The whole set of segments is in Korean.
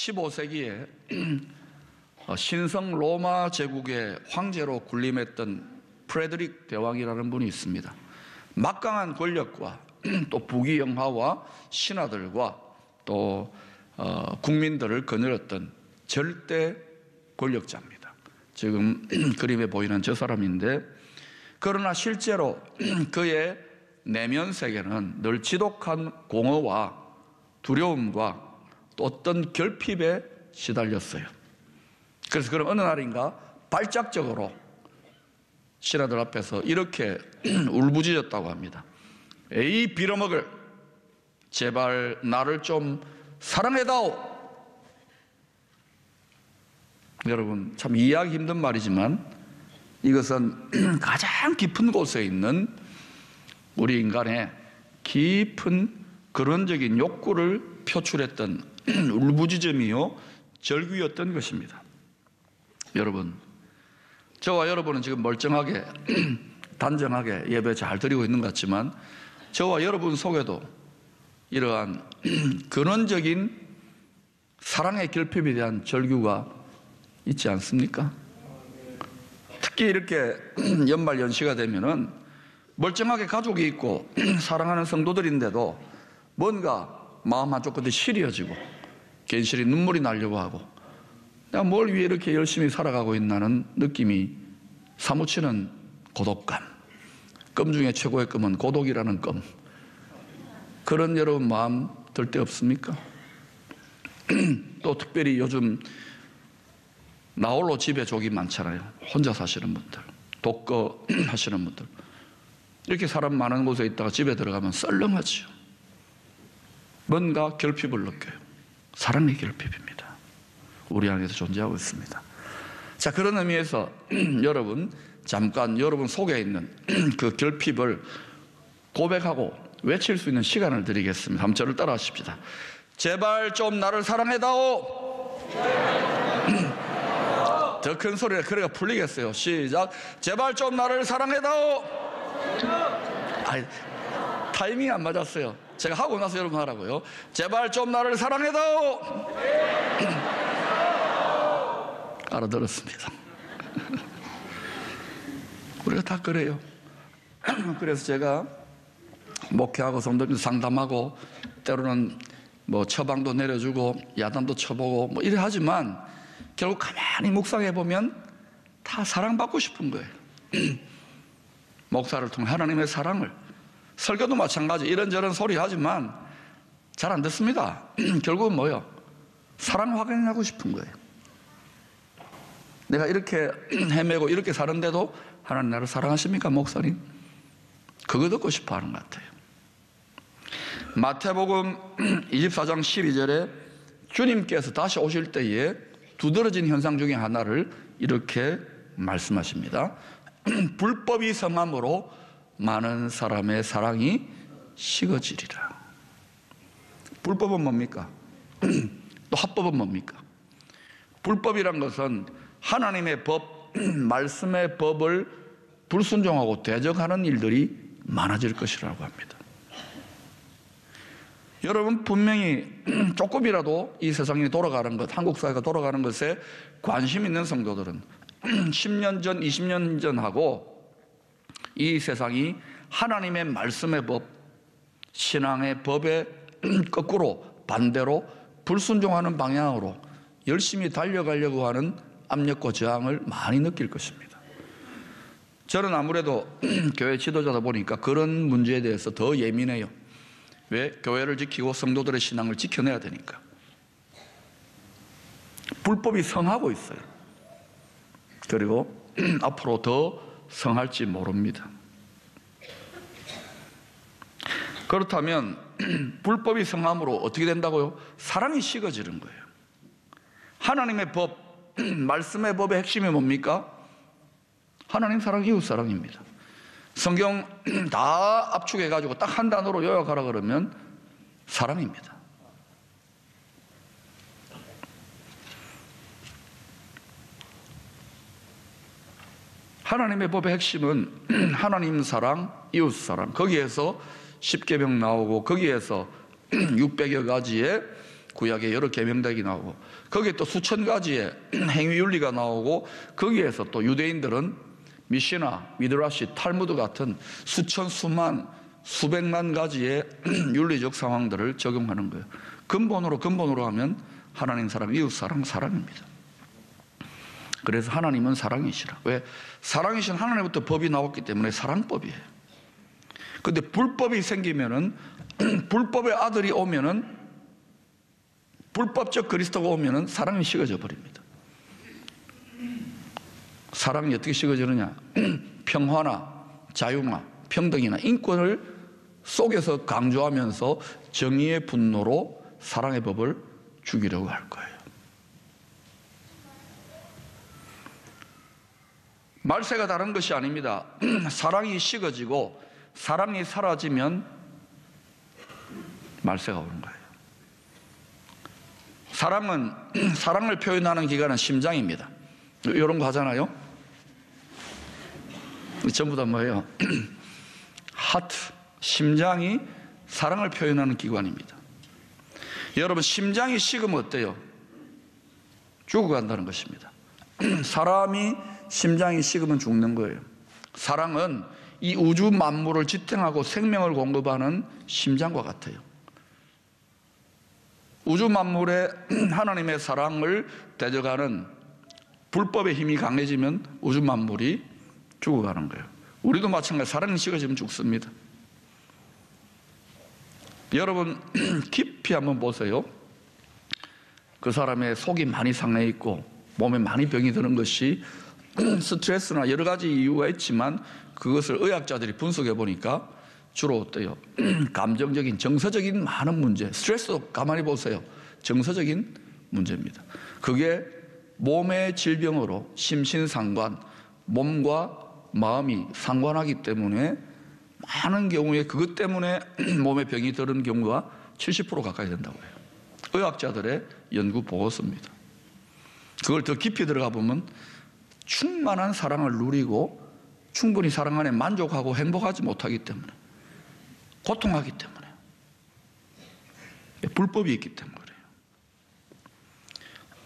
15세기에 신성 로마 제국의 황제로 군림했던 프레드릭 대왕이라는 분이 있습니다. 막강한 권력과 또 부귀영화와 신하들과 또 국민들을 거느렸던 절대 권력자입니다. 지금 그림에 보이는 저 사람인데, 그러나 실제로 그의 내면 세계는 늘 지독한 공허와 두려움과 또 어떤 결핍에 시달렸어요. 그래서 그런 어느 날인가 발작적으로 신하들 앞에서 이렇게 울부짖었다고 합니다. 에이 빌어먹을, 제발 나를 좀 사랑해다오. 여러분, 참 이해하기 힘든 말이지만 이것은 가장 깊은 곳에 있는 우리 인간의 깊은 근원적인 욕구를 표출했던 울부짖음이요 절규였던 것입니다. 여러분, 저와 여러분은 지금 멀쩡하게 단정하게 예배 잘 드리고 있는 것 같지만 저와 여러분 속에도 이러한 근원적인 사랑의 결핍에 대한 절규가 있지 않습니까? 특히 이렇게 연말 연시가 되면은 멀쩡하게 가족이 있고 사랑하는 성도들인데도 뭔가 마음 한쪽 끝에 시려지고 괜시리 눈물이 나려고 하고, 내가 뭘 위해 이렇게 열심히 살아가고 있나는 느낌이 사무치는 고독감. 껌 중에 최고의 껌은 고독이라는 껌. 그런 여러분 마음 들 때 없습니까? 또 특별히 요즘 나홀로 집에 족이 많잖아요. 혼자 사시는 분들, 독거 하시는 분들, 이렇게 사람 많은 곳에 있다가 집에 들어가면 썰렁하지요. 뭔가 결핍을 느껴요. 사랑의 결핍입니다. 우리 안에서 존재하고 있습니다. 자, 그런 의미에서 여러분 잠깐 여러분 속에 있는 그 결핍을 고백하고 외칠 수 있는 시간을 드리겠습니다. 한번 저를 따라 하십시다. 제발 좀 나를 사랑해다오. 더 큰 소리에 그래가 풀리겠어요. 시작. 제발 좀 나를 사랑해다오. 아이, 타이밍이 안 맞았어요. 제가 하고 나서 여러분 하라고요. 제발 좀 나를 사랑해다오. 알아들었습니다. 우리가 다 그래요. 그래서 제가 목회하고 성도들 상담하고 때로는 뭐 처방도 내려주고 야단도 쳐보고 뭐 이래 하지만 결국 가만히 묵상해 보면 다 사랑받고 싶은 거예요. 목사를 통해 하나님의 사랑을, 설교도 마찬가지 이런저런 소리 하지만 잘 안 듣습니다. 결국은 뭐예요? 사랑 확인하고 싶은 거예요. 내가 이렇게 헤매고 이렇게 사는데도 하나님 나를 사랑하십니까, 목사님? 그거 듣고 싶어 하는 것 같아요. 마태복음 24장 12절에 주님께서 다시 오실 때에 두드러진 현상 중에 하나를 이렇게 말씀하십니다. 불법이 성함으로 많은 사람의 사랑이 식어지리라. 불법은 뭡니까? 또 합법은 뭡니까? 불법이란 것은 하나님의 법, 말씀의 법을 불순종하고 대적하는 일들이 많아질 것이라고 합니다. 여러분 분명히 조금이라도 이 세상이 돌아가는 것, 한국 사회가 돌아가는 것에 관심 있는 성도들은 10년 전, 20년 전하고 이 세상이 하나님의 말씀의 법, 신앙의 법에 거꾸로 반대로 불순종하는 방향으로 열심히 달려가려고 하는 압력과 저항을 많이 느낄 것입니다. 저는 아무래도 교회 지도자다 보니까 그런 문제에 대해서 더 예민해요. 왜? 교회를 지키고 성도들의 신앙을 지켜내야 되니까. 불법이 성하고 있어요. 그리고 앞으로 더 성할지 모릅니다. 그렇다면 불법이 성함으로 어떻게 된다고요? 사랑이 식어지는 거예요. 하나님의 법, 말씀의 법의 핵심이 뭡니까? 하나님 사랑, 이웃 사랑입니다. 성경 다 압축해가지고 딱 한 단어로 요약하라 그러면 사랑입니다. 하나님의 법의 핵심은 하나님 사랑, 이웃 사랑. 거기에서 십계명 나오고 거기에서 600여 가지의 구약에 여러 계명들이 나오고 거기에 또 수천 가지의 행위윤리가 나오고 거기에서 또 유대인들은 미시나, 미드라시, 탈무드 같은 수천, 수만, 수백만 가지의 윤리적 상황들을 적용하는 거예요. 근본으로 하면 하나님 사랑, 이웃 사랑, 사랑입니다. 그래서 하나님은 사랑이시라. 왜? 사랑이신 하나님부터 법이 나왔기 때문에 사랑법이에요. 근데 불법이 생기면은 불법의 아들이 오면은 불법적 그리스도가 오면은 사랑이 식어져 버립니다. 사랑이 어떻게 식어지느냐? 평화나 자유나 평등이나 인권을 속에서 강조하면서 정의의 분노로 사랑의 법을 죽이려고 할 거예요. 말세가 다른 것이 아닙니다. 사랑이 식어지고 사랑이 사라지면 말세가 오는 거예요. 사랑을 표현하는 기관은 심장입니다. 이런 거 하잖아요. 전부 다 뭐예요? 하트, 심장이 사랑을 표현하는 기관입니다. 여러분, 심장이 식으면 어때요? 죽어간다는 것입니다. 사람이 심장이 식으면 죽는 거예요. 사랑은 이 우주 만물을 지탱하고 생명을 공급하는 심장과 같아요. 우주 만물에 하나님의 사랑을 대적하는 불법의 힘이 강해지면 우주 만물이 죽어가는 거예요. 우리도 마찬가지로 사랑이 식어지면 죽습니다. 여러분, 깊이 한번 보세요. 그 사람의 속이 많이 상해 있고 몸에 많이 병이 드는 것이 스트레스나 여러 가지 이유가 있지만 그것을 의학자들이 분석해 보니까 주로 어때요? 감정적인, 정서적인 많은 문제, 스트레스도 가만히 보세요. 정서적인 문제입니다. 그게 몸의 질병으로 심신상관, 몸과 마음이 상관하기 때문에 많은 경우에 그것 때문에 몸에 병이 드는 경우가 70% 가까이 된다고 해요. 의학자들의 연구 보고서입니다. 그걸 더 깊이 들어가 보면 충만한 사랑을 누리고 충분히 사랑 안에 만족하고 행복하지 못하기 때문에, 고통하기 때문에, 불법이 있기 때문에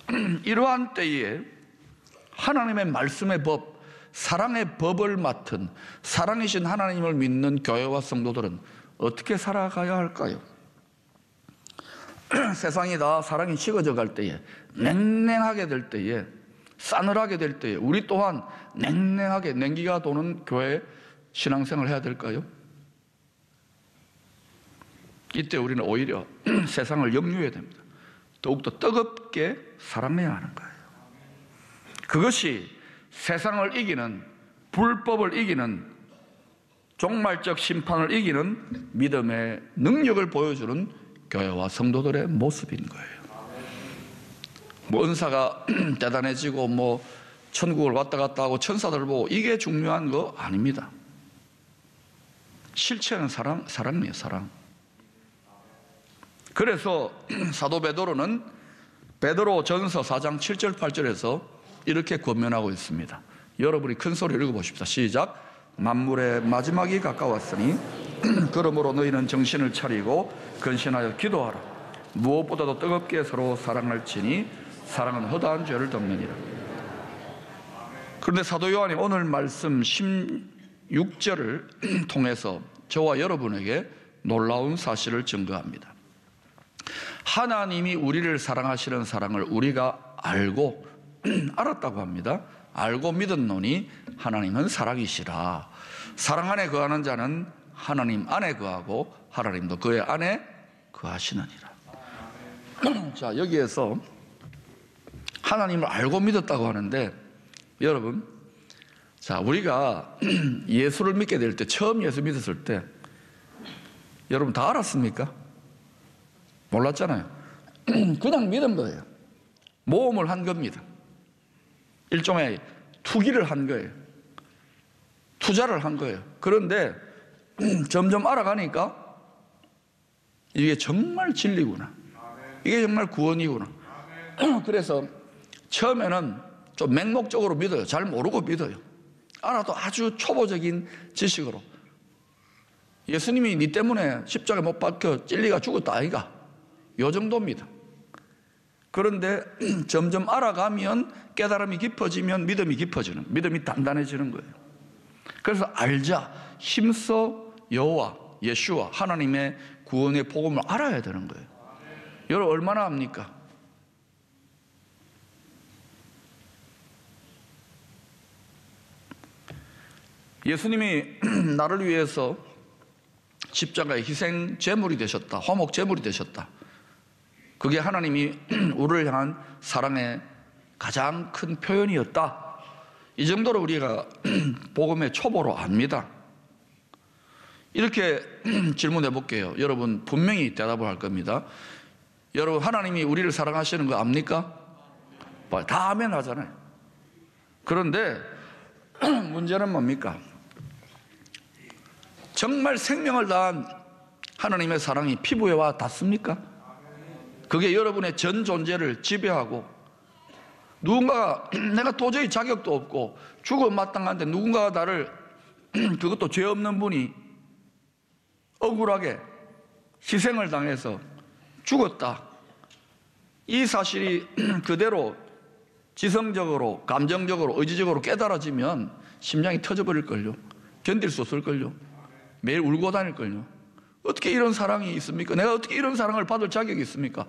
그래요. 이러한 때에 하나님의 말씀의 법, 사랑의 법을 맡은 사랑이신 하나님을 믿는 교회와 성도들은 어떻게 살아가야 할까요? 세상이 다 사랑이 식어져 갈 때에, 냉랭하게 될 때에, 싸늘하게 될 때에 우리 또한 냉랭하게 냉기가 도는 교회 신앙생활을 해야 될까요? 이때 우리는 오히려 세상을 역류해야 됩니다. 더욱더 뜨겁게 사랑해야 하는 거예요. 그것이 세상을 이기는, 불법을 이기는, 종말적 심판을 이기는 믿음의 능력을 보여주는 교회와 성도들의 모습인 거예요. 뭐 은사가 대단해지고 뭐 천국을 왔다 갔다 하고 천사들 보고 이게 중요한 거 아닙니다. 실체는 사랑이에요, 사랑. 그래서 사도 베드로는 베드로 전서 4장 7절 8절에서 이렇게 권면하고 있습니다. 여러분이 큰 소리로 읽어보십시다. 시작. 만물의 마지막이 가까웠으니 그러므로 너희는 정신을 차리고 근신하여 기도하라. 무엇보다도 뜨겁게 서로 사랑할지니 사랑은 허다한 죄를 덮느니라. 그런데 사도 요한이 오늘 말씀 16절을 통해서 저와 여러분에게 놀라운 사실을 증거합니다. 하나님이 우리를 사랑하시는 사랑을 우리가 알고 알았다고 합니다. 알고 믿었노니 하나님은 사랑이시라. 사랑 안에 거하는 자는 하나님 안에 거하고 하나님도 그의 안에 거하시느니라. 자, 여기에서 하나님을 알고 믿었다고 하는데 여러분, 자, 우리가 예수를 믿게 될 때, 처음 예수 믿었을 때 여러분 다 알았습니까? 몰랐잖아요. 그냥 믿은 거예요. 모험을 한 겁니다. 일종의 투기를 한 거예요. 투자를 한 거예요. 그런데 점점 알아가니까 이게 정말 진리구나, 이게 정말 구원이구나. 그래서 처음에는 좀 맹목적으로 믿어요. 잘 모르고 믿어요. 알아도 아주 초보적인 지식으로. 예수님이 네 때문에 십자가에 못 박혀 찔리가 죽었다 아이가, 요 정도입니다. 그런데 점점 알아가면 깨달음이 깊어지면 믿음이 깊어지는, 믿음이 단단해지는 거예요. 그래서 알자, 힘써 여호와, 예수와 하나님의 구원의 복음을 알아야 되는 거예요. 여러분 얼마나 압니까? 예수님이 나를 위해서 십자가의 희생 제물이 되셨다. 화목 제물이 되셨다. 그게 하나님이 우리를 향한 사랑의 가장 큰 표현이었다. 이 정도로 우리가 복음의 초보로 압니다. 이렇게 질문해 볼게요. 여러분 분명히 대답을 할 겁니다. 여러분 하나님이 우리를 사랑하시는 거 압니까? 다 아멘 하잖아요. 그런데 문제는 뭡니까? 정말 생명을 다한 하나님의 사랑이 피부에 와 닿습니까? 그게 여러분의 전 존재를 지배하고, 누군가가, 내가 도저히 자격도 없고 죽어 마땅한데 누군가가 나를, 그것도 죄 없는 분이 억울하게 희생을 당해서 죽었다, 이 사실이 그대로 지성적으로, 감정적으로, 의지적으로 깨달아지면 심장이 터져버릴걸요. 견딜 수 없을걸요. 매일 울고 다닐걸요. 어떻게 이런 사랑이 있습니까? 내가 어떻게 이런 사랑을 받을 자격이 있습니까?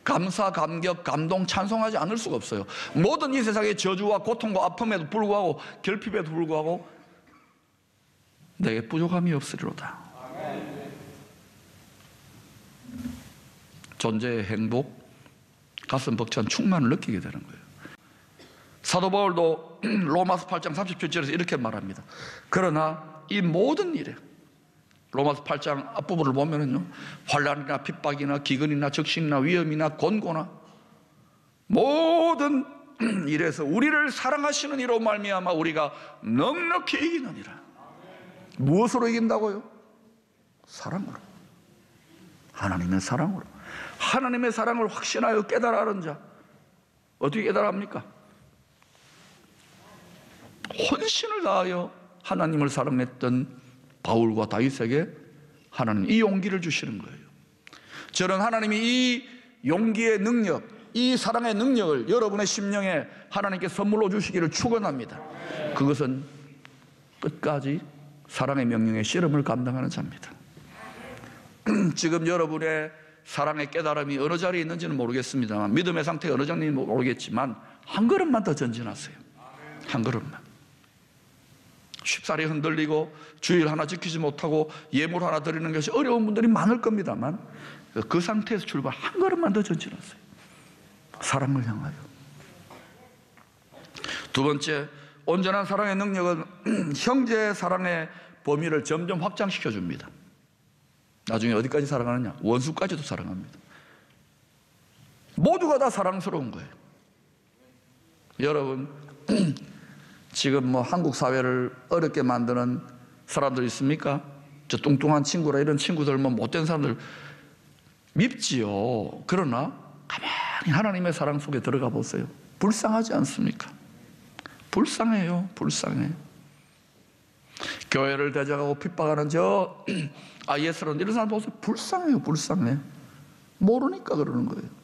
감사, 감격, 감동, 찬송하지 않을 수가 없어요. 모든 이 세상의 저주와 고통과 아픔에도 불구하고, 결핍에도 불구하고 내게 부족함이 없으리로다. 존재의 행복, 가슴 벅찬 충만을 느끼게 되는 거예요. 사도 바울도 로마서 8장 37절에서 이렇게 말합니다. 그러나 이 모든 일에, 로마서 8장 앞부분을 보면은요, 환난이나 핍박이나 기근이나 적신이나 위험이나 곤고나 모든 일에서 우리를 사랑하시는 이로 말미암아 우리가 넉넉히 이기느니라. 무엇으로 이긴다고요? 사랑으로. 하나님의 사랑으로. 하나님의 사랑을 확신하여 깨달아 아는 자. 어떻게 깨달아 합니까? 혼신을 다하여 하나님을 사랑했던 바울과 다윗에게 하나님 이 용기를 주시는 거예요. 저는 하나님이 이 용기의 능력, 이 사랑의 능력을 여러분의 심령에 하나님께 선물로 주시기를 축원합니다. 그것은 끝까지 사랑의 명령의 씨름을 감당하는 자입니다. 지금 여러분의 사랑의 깨달음이 어느 자리에 있는지는 모르겠습니다만, 믿음의 상태가 어느 정도인지 모르겠지만 한 걸음만 더 전진하세요. 한 걸음만. 쉽사리 흔들리고 주일 하나 지키지 못하고 예물 하나 드리는 것이 어려운 분들이 많을 겁니다만, 그 상태에서 출발 한 걸음만 더 전진하세요. 사랑을 향하여. 두 번째, 온전한 사랑의 능력은 형제의 사랑의 범위를 점점 확장시켜 줍니다. 나중에 어디까지 사랑하느냐? 원수까지도 사랑합니다. 모두가 다 사랑스러운 거예요. 여러분, 지금 뭐 한국 사회를 어렵게 만드는 사람들 있습니까? 저 뚱뚱한 친구라 이런 친구들, 뭐 못된 사람들 밉지요. 그러나 가만히 하나님의 사랑 속에 들어가 보세요. 불쌍하지 않습니까? 불쌍해요. 불쌍해. 교회를 대적하고 핍박하는 저 IS라는 이런 사람 보세요. 불쌍해요. 불쌍해. 모르니까 그러는 거예요.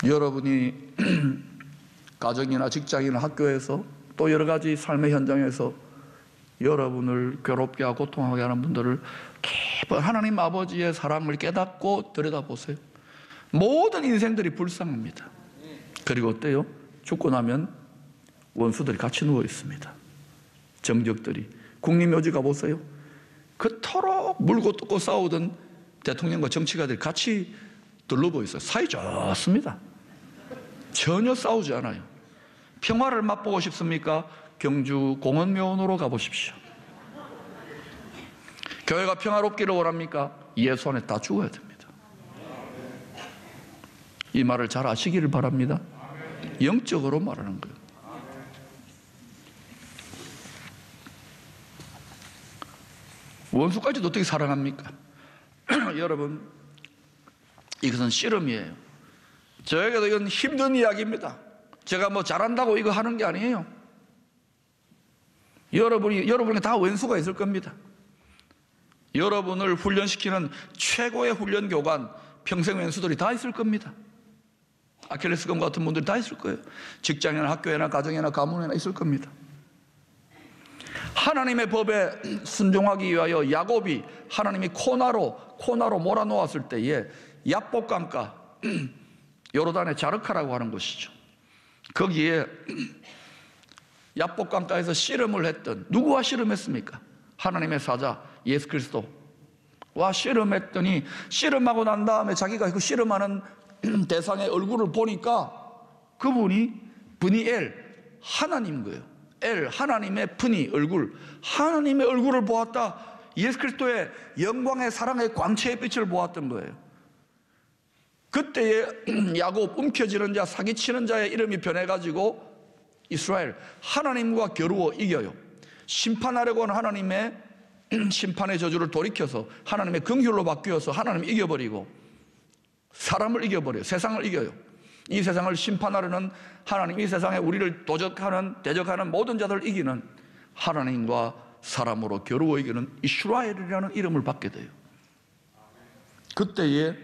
여러분이 가정이나 직장이나 학교에서 또 여러 가지 삶의 현장에서 여러분을 괴롭게 하고 고통하게 하는 분들을 깊은 하나님 아버지의 사랑을 깨닫고 들여다보세요. 모든 인생들이 불쌍합니다. 그리고 어때요? 죽고 나면 원수들이 같이 누워 있습니다. 정적들이. 국립묘지 가보세요. 그토록 물고 뜯고 싸우던 대통령과 정치가들이 같이 둘러보고 있어요. 사이 좋습니다. 전혀 싸우지 않아요. 평화를 맛보고 싶습니까? 경주 공원묘원으로 가보십시오. 교회가 평화롭기를 원합니까? 예수 안에 다 죽어야 됩니다. 이 말을 잘 아시기를 바랍니다. 영적으로 말하는 거예요. 원수까지도 어떻게 사랑합니까? 여러분, 이것은 씨름이에요. 저에게도 이건 힘든 이야기입니다. 제가 뭐 잘한다고 이거 하는 게 아니에요. 여러분에게 다 원수가 있을 겁니다. 여러분을 훈련시키는 최고의 훈련 교관, 평생 왼수들이 다 있을 겁니다. 아킬레스건 같은 분들이 다 있을 거예요. 직장이나 학교에나 가정이나 가문에나 있을 겁니다. 하나님의 법에 순종하기 위하여 야곱이 하나님이 코나로 몰아놓았을 때에 야복강가 요르단의 자르카라고 하는 곳이죠. 거기에 야복강가에서 씨름을 했던, 누구와 씨름했습니까? 하나님의 사자 예수 그리스도와 씨름했더니, 씨름하고 난 다음에 자기가 그 씨름하는 대상의 얼굴을 보니까 그분이 브니엘, 하나님인 거예요. 하나님의 분이 얼굴, 하나님의 얼굴을 보았다. 예수 그리스도의 영광의 사랑의 광채의 빛을 보았던 거예요. 그때에 야곱, 움켜쥐는 자, 사기치는 자의 이름이 변해가지고 이스라엘, 하나님과 겨루어 이겨요. 심판하려고 하는 하나님의 심판의 저주를 돌이켜서 하나님의 긍휼로 바뀌어서 하나님 이겨버리고 사람을 이겨버려요. 세상을 이겨요. 이 세상을 심판하려는 하나님, 이 세상에 우리를 대적하는 모든 자들을 이기는 하나님과 사람으로 겨루어 이기는 이스라엘이라는 이름을 받게 돼요. 그때에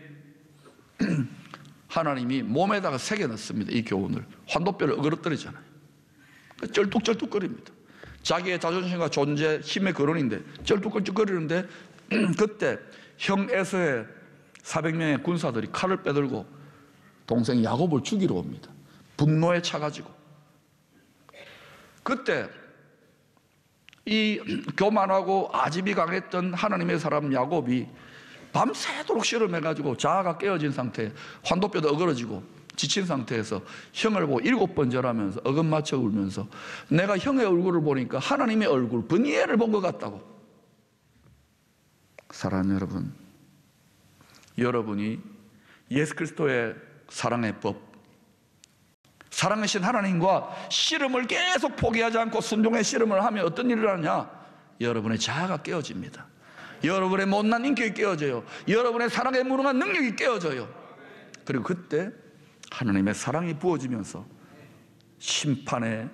하나님이 몸에다가 새겨 넣습니다. 이 교훈을. 환도뼈를 어그러뜨리잖아요. 쩔뚝쩔뚝거립니다. 자기의 자존심과 존재, 힘의 근원인데 쩔뚝쩔뚝거리는데 그때 형 에서의 400명의 군사들이 칼을 빼들고 동생 야곱을 죽이러 옵니다. 분노에 차가지고. 그때 이 교만하고 아집이 강했던 하나님의 사람 야곱이 밤새도록 씨름해가지고 자아가 깨어진 상태에 환도뼈도 어그러지고 지친 상태에서 형을 보고 7번 절하면서 어긋맞춰 울면서 내가 형의 얼굴을 보니까 하나님의 얼굴, 브니엘을 본 것 같다고. 사랑하는 여러분, 여러분이 예수 그리스도의 사랑의 법, 사랑하신 하나님과 씨름을 계속 포기하지 않고 순종의 씨름을 하면 어떤 일을 하냐? 여러분의 자아가 깨어집니다. 여러분의 못난 인격이 깨어져요. 여러분의 사랑에 무능한 능력이 깨어져요. 그리고 그때 하나님의 사랑이 부어지면서 심판의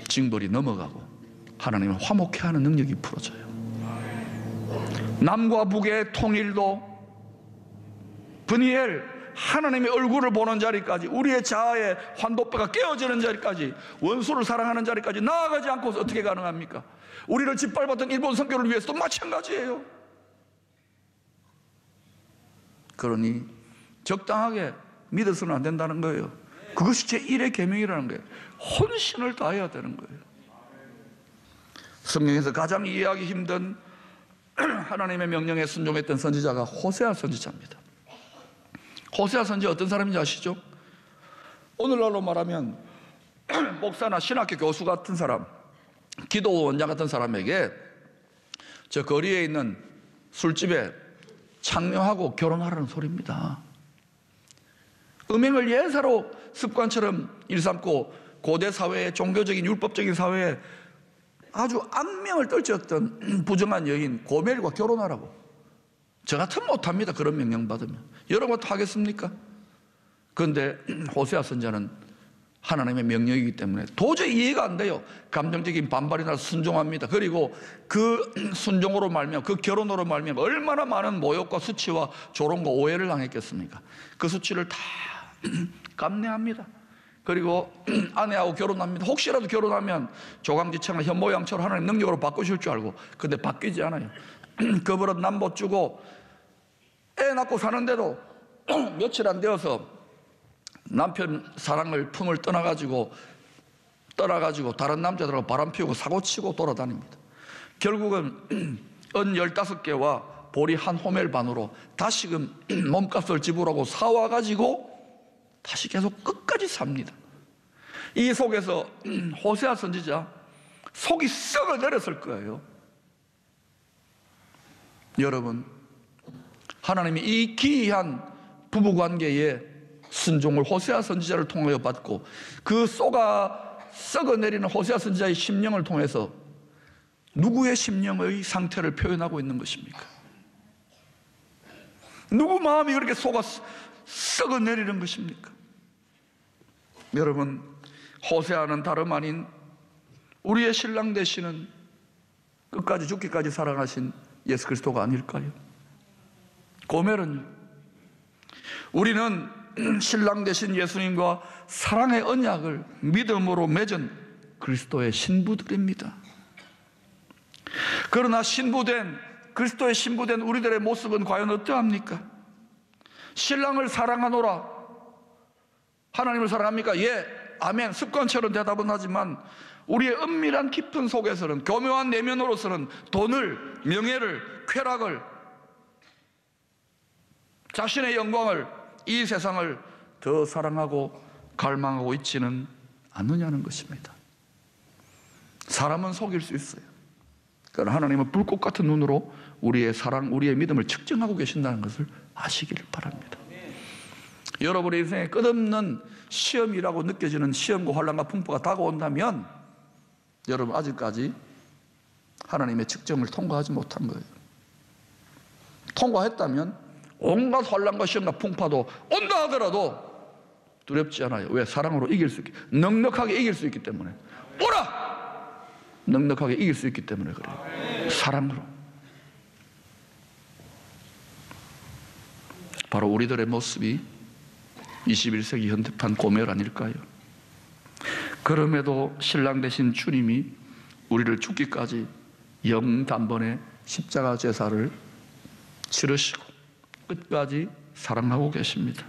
징벌이 넘어가고 하나님을 화목케 하는 능력이 풀어져요. 남과 북의 통일도 브니엘, 하나님의 얼굴을 보는 자리까지, 우리의 자아의 환도뼈가 깨어지는 자리까지, 원수를 사랑하는 자리까지 나아가지 않고 어떻게 가능합니까? 우리를 짓밟았던 일본 선교를 위해서도 마찬가지예요. 그러니 적당하게 믿어서는 안 된다는 거예요. 그것이 제1의 계명이라는 거예요. 헌신을 다해야 되는 거예요. 성경에서 가장 이해하기 힘든 하나님의 명령에 순종했던 선지자가 호세아 선지자입니다. 호세아 선지자 어떤 사람인지 아시죠? 오늘날로 말하면 목사나 신학교 교수 같은 사람, 기도 원장 같은 사람에게 저 거리에 있는 술집에 창녀하고 결혼하라는 소리입니다. 음행을 예사로 습관처럼 일삼고 고대 사회의 종교적인 율법적인 사회에 아주 악명을 떨쳤던 부정한 여인 고멜과 결혼하라고. 저 같으면 못합니다. 그런 명령 받으면. 여러분 하겠습니까? 그런데 호세아 선지자는 하나님의 명령이기 때문에 도저히 이해가 안 돼요. 감정적인 반발이 나서 순종합니다. 그리고 그 순종으로 말미암아, 그 결혼으로 말미암아 얼마나 많은 모욕과 수치와 조롱과 오해를 당했겠습니까? 그 수치를 다 감내합니다. 그리고 아내하고 결혼합니다. 혹시라도 결혼하면 조강지창을 현모양처럼 하나님 능력으로 바꾸실 줄 알고, 근데 바뀌지 않아요. 그 버릇 남못 주고 애 낳고 사는데도 며칠 안 되어서 남편 사랑을 품을 떠나가지고 다른 남자들하고 바람 피우고 사고치고 돌아다닙니다. 결국은 은 15개와 보리 한 호멜 반으로 다시금 몸값을 지불하고 사와가지고 다시 계속 끝까지 삽니다. 이 속에서 호세아 선지자 속이 썩어 내렸을 거예요. 여러분, 하나님이 이 기이한 부부관계에 순종을 호세아 선지자를 통하여 받고 그 썩어 내리는 호세아 선지자의 심령을 통해서 누구의 심령의 상태를 표현하고 있는 것입니까? 누구 마음이 그렇게 썩어 내리는 것입니까? 여러분, 호세아는 다름 아닌 우리의 신랑 되시는 끝까지 죽기까지 사랑하신 예수 그리스도가 아닐까요? 고멜은요, 우리는 신랑 되신 예수님과 사랑의 언약을 믿음으로 맺은 그리스도의 신부들입니다. 그러나 그리스도의 신부된 우리들의 모습은 과연 어떠합니까? 신랑을 사랑하노라. 하나님을 사랑합니까? 예, 아멘. 습관처럼 대답은 하지만 우리의 은밀한 깊은 속에서는, 교묘한 내면으로서는 돈을, 명예를, 쾌락을, 자신의 영광을, 이 세상을 더 사랑하고 갈망하고 있지는 않느냐는 것입니다. 사람은 속일 수 있어요. 그러나 하나님은 불꽃 같은 눈으로 우리의 사랑, 우리의 믿음을 측정하고 계신다는 것을 아시기를 바랍니다. 여러분의 인생에 끝없는 시험이라고 느껴지는 시험과 환난과 풍파가 다가온다면 여러분 아직까지 하나님의 측정을 통과하지 못한 거예요. 통과했다면 온갖 환난과 시험과 풍파도 온다 하더라도 두렵지 않아요. 왜? 사랑으로 이길 수 있기, 넉넉하게 이길 수 있기 때문에. 오라! 넉넉하게 이길 수 있기 때문에 그래요. 사랑으로. 바로 우리들의 모습이 21세기 현대판 고멜 아닐까요? 그럼에도 신랑 되신 주님이 우리를 죽기까지 영단번에 십자가 제사를 치르시고 끝까지 사랑하고 계십니다.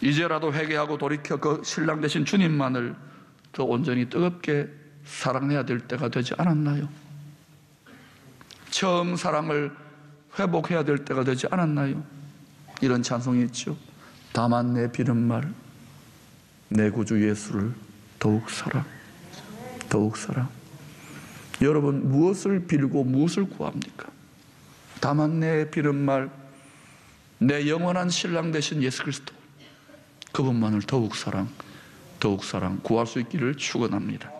이제라도 회개하고 돌이켜 그 신랑 되신 주님만을 더 온전히 뜨겁게 사랑해야 될 때가 되지 않았나요? 처음 사랑을 회복해야 될 때가 되지 않았나요? 이런 찬송이 있죠. 다만 내 비는 말, 내 구주 예수를 더욱 사랑, 더욱 사랑. 여러분 무엇을 빌고 무엇을 구합니까? 다만 내 비는 말, 내 영원한 신랑 되신 예수 그리스도, 그분만을 더욱 사랑 구할 수 있기를 축원합니다.